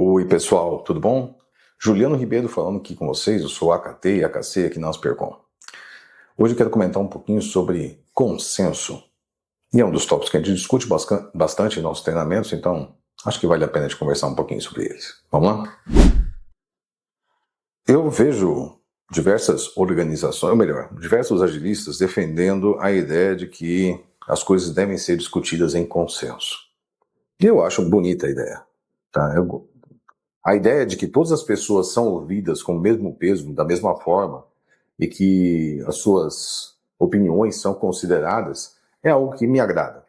Oi pessoal, tudo bom? Juliano Ribeiro falando aqui com vocês, eu sou AKT e AKC aqui na Aspercom. Hoje eu quero comentar um pouquinho sobre consenso. E é um dos tópicos que a gente discute bastante em nossos treinamentos, então acho que vale a pena a gente conversar um pouquinho sobre eles. Vamos lá? Eu vejo diversas organizações, ou melhor, diversos agilistas defendendo a ideia de que as coisas devem ser discutidas em consenso. E eu acho bonita a ideia. Tá? A ideia de que todas as pessoas são ouvidas com o mesmo peso, da mesma forma, e que as suas opiniões são consideradas, é algo que me agrada.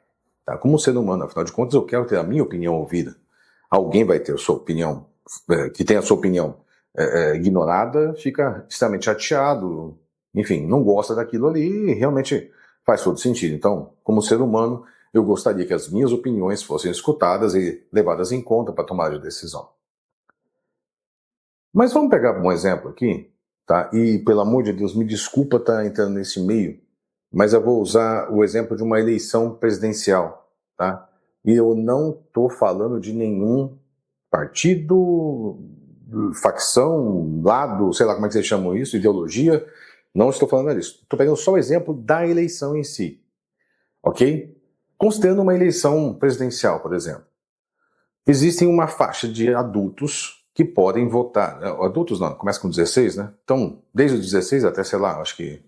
Tá? Como ser humano, afinal de contas, eu quero ter a minha opinião ouvida. Alguém vai ter a sua opinião, que tem a sua opinião ignorada, fica extremamente chateado, enfim, não gosta daquilo ali e realmente faz todo sentido. Então, como ser humano, eu gostaria que as minhas opiniões fossem escutadas e levadas em conta para tomar a decisão. Mas vamos pegar um exemplo aqui, tá? E pelo amor de Deus, me desculpa estar entrando nesse meio, mas eu vou usar o exemplo de uma eleição presidencial, tá? E eu não estou falando de nenhum partido, facção, lado, sei lá como é que vocês chamam isso, ideologia, não estou falando disso. Estou pegando só o exemplo da eleição em si, ok? Considerando uma eleição presidencial, por exemplo, existem uma faixa de adultos que podem votar. Adultos não, começa com 16, né? Então, desde os 16 até, sei lá, acho que...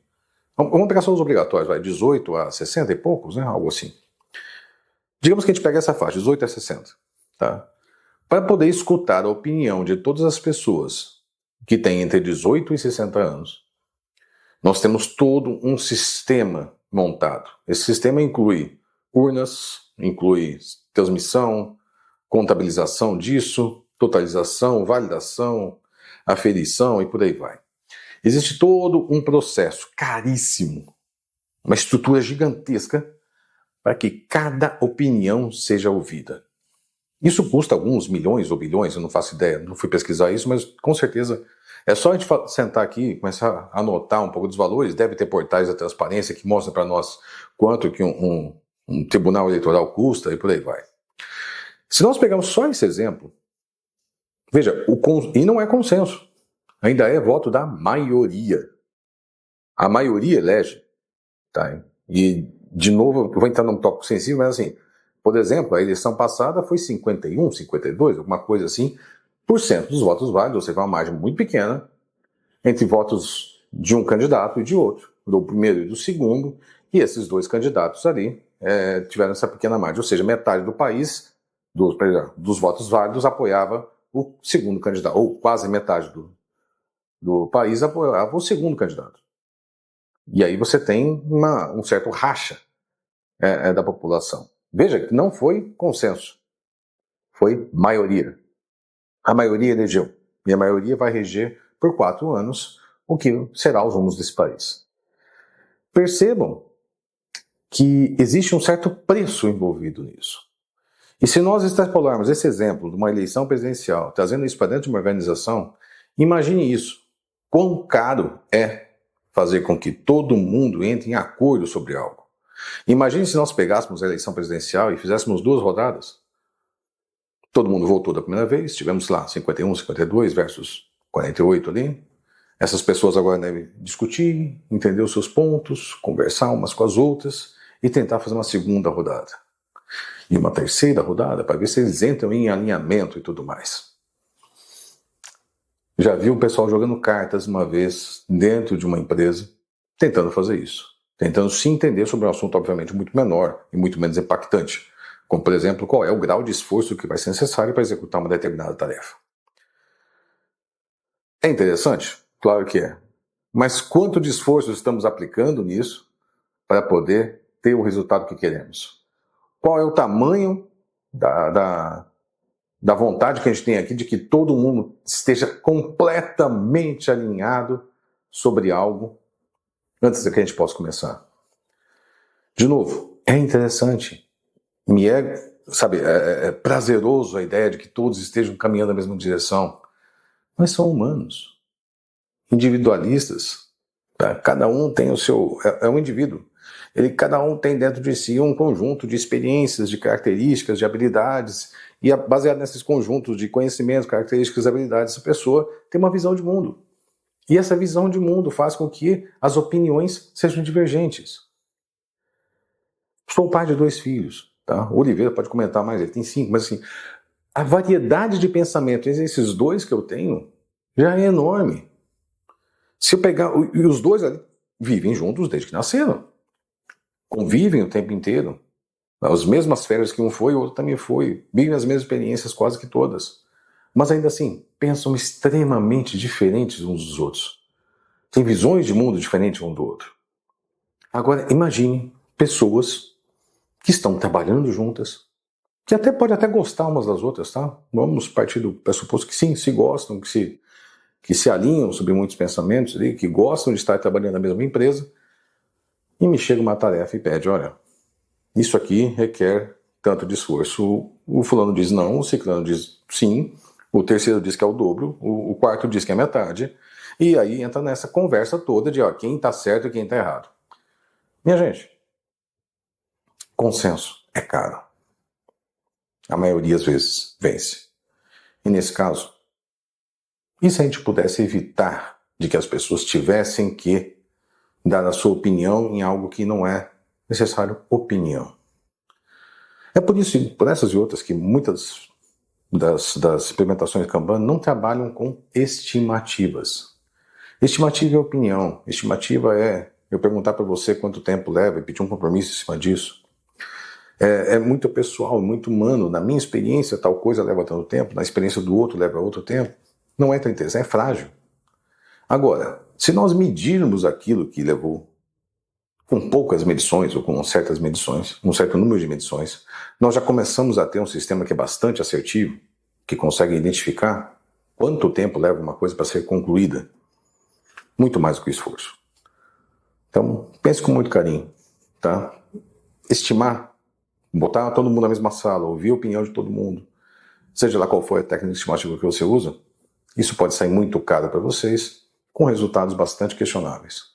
Vamos pegar só os obrigatórios, vai, 18 a 60 e poucos, né? Algo assim. Digamos que a gente pega essa faixa, 18 a 60, tá? Para poder escutar a opinião de todas as pessoas que têm entre 18 e 60 anos, nós temos todo um sistema montado. Esse sistema inclui urnas, inclui transmissão, contabilização disso, totalização, validação, aferição e por aí vai. Existe todo um processo caríssimo, uma estrutura gigantesca para que cada opinião seja ouvida. Isso custa alguns milhões ou bilhões, eu não faço ideia, não fui pesquisar isso, mas com certeza é só a gente sentar aqui e começar a anotar um pouco dos valores. Deve ter portais da transparência que mostram para nós quanto que um tribunal eleitoral custa e por aí vai. Se nós pegarmos só esse exemplo, veja, e não é consenso, ainda é voto da maioria. A maioria elege, tá? E, de novo, eu vou entrar num tópico sensível, mas assim, por exemplo, a eleição passada foi 51, 52, alguma coisa assim, por cento dos votos válidos, ou seja, uma margem muito pequena entre votos de um candidato e de outro, do primeiro e do segundo, e esses dois candidatos ali tiveram essa pequena margem, ou seja, metade do país, dos votos válidos, apoiava o segundo candidato, ou quase metade do país apoiava o segundo candidato. E aí você tem um certo racha da população. Veja que não foi consenso, foi maioria. A maioria elegeu, e a maioria vai reger por 4 anos o que será os rumos desse país. Percebam que existe um certo preço envolvido nisso. E se nós extrapolarmos esse exemplo de uma eleição presidencial, trazendo isso para dentro de uma organização, imagine isso. Quão caro é fazer com que todo mundo entre em acordo sobre algo. Imagine se nós pegássemos a eleição presidencial e fizéssemos 2 rodadas. Todo mundo votou da primeira vez, tivemos lá 51, 52 versus 48 ali. Essas pessoas agora devem discutir, entender os seus pontos, conversar umas com as outras e tentar fazer uma segunda rodada. E uma terceira rodada para ver se eles entram em alinhamento e tudo mais. Já vi o pessoal jogando cartas uma vez dentro de uma empresa, tentando fazer isso. Tentando se entender sobre um assunto, obviamente, muito menor e muito menos impactante. Como, por exemplo, qual é o grau de esforço que vai ser necessário para executar uma determinada tarefa. É interessante? Claro que é. Mas quanto de esforço estamos aplicando nisso para poder ter o resultado que queremos? Qual é o tamanho da vontade que a gente tem aqui de que todo mundo esteja completamente alinhado sobre algo antes de que a gente possa começar? De novo, é interessante. Me é prazeroso a ideia de que todos estejam caminhando na mesma direção. Mas são humanos, individualistas. Tá? Cada um tem o seu... É um indivíduo. Cada um tem dentro de si um conjunto de experiências, de características, de habilidades, e baseado nesses conjuntos de conhecimentos, características e habilidades, essa pessoa tem uma visão de mundo. E essa visão de mundo faz com que as opiniões sejam divergentes. Sou pai de 2 filhos, tá? O Oliveira pode comentar mais, ele tem 5, mas assim, a variedade de pensamento entre esses 2 que eu tenho já é enorme. Se eu pegar, e os 2 ali vivem juntos desde que nasceram, convivem o tempo inteiro, as mesmas férias que um foi, o outro também foi, vivem as mesmas experiências quase que todas, mas ainda assim, pensam extremamente diferentes uns dos outros, têm visões de mundo diferentes um do outro. Agora, imagine pessoas que estão trabalhando juntas, que pode até gostar umas das outras, tá? Vamos partir do pressuposto que sim, se gostam, que se alinham sobre muitos pensamentos, que gostam de estar trabalhando na mesma empresa, e me chega uma tarefa e pede, olha, isso aqui requer tanto de esforço. O fulano diz não, o ciclano diz sim, o terceiro diz que é o dobro, o quarto diz que é metade, e aí entra nessa conversa toda de quem está certo e quem está errado. Minha gente, consenso é caro. A maioria às vezes vence. E nesse caso, e se a gente pudesse evitar de que as pessoas tivessem que dar a sua opinião em algo que não é necessário opinião? É por isso, por essas e outras, que muitas das implementações de Kanban não trabalham com estimativas. Estimativa é opinião. Estimativa é eu perguntar para você quanto tempo leva e pedir um compromisso em cima disso. É muito pessoal, muito humano. Na minha experiência, tal coisa leva tanto tempo, na experiência do outro leva outro tempo. Não é tão interessante, é frágil. Agora, se nós medirmos aquilo que levou com poucas medições ou com certas medições, um certo número de medições, nós já começamos a ter um sistema que é bastante assertivo, que consegue identificar quanto tempo leva uma coisa para ser concluída. Muito mais do que o esforço. Então, pense com muito carinho, tá? Estimar, botar todo mundo na mesma sala, ouvir a opinião de todo mundo, seja lá qual for a técnica estimativa que você usa, isso pode sair muito caro para vocês, com resultados bastante questionáveis.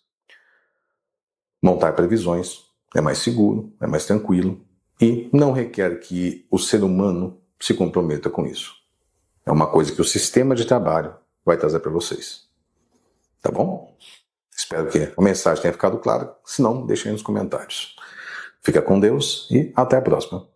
Montar previsões é mais seguro, é mais tranquilo e não requer que o ser humano se comprometa com isso. É uma coisa que o sistema de trabalho vai trazer para vocês. Tá bom? Espero que a mensagem tenha ficado clara. Se não, deixem aí nos comentários. Fica com Deus e até a próxima.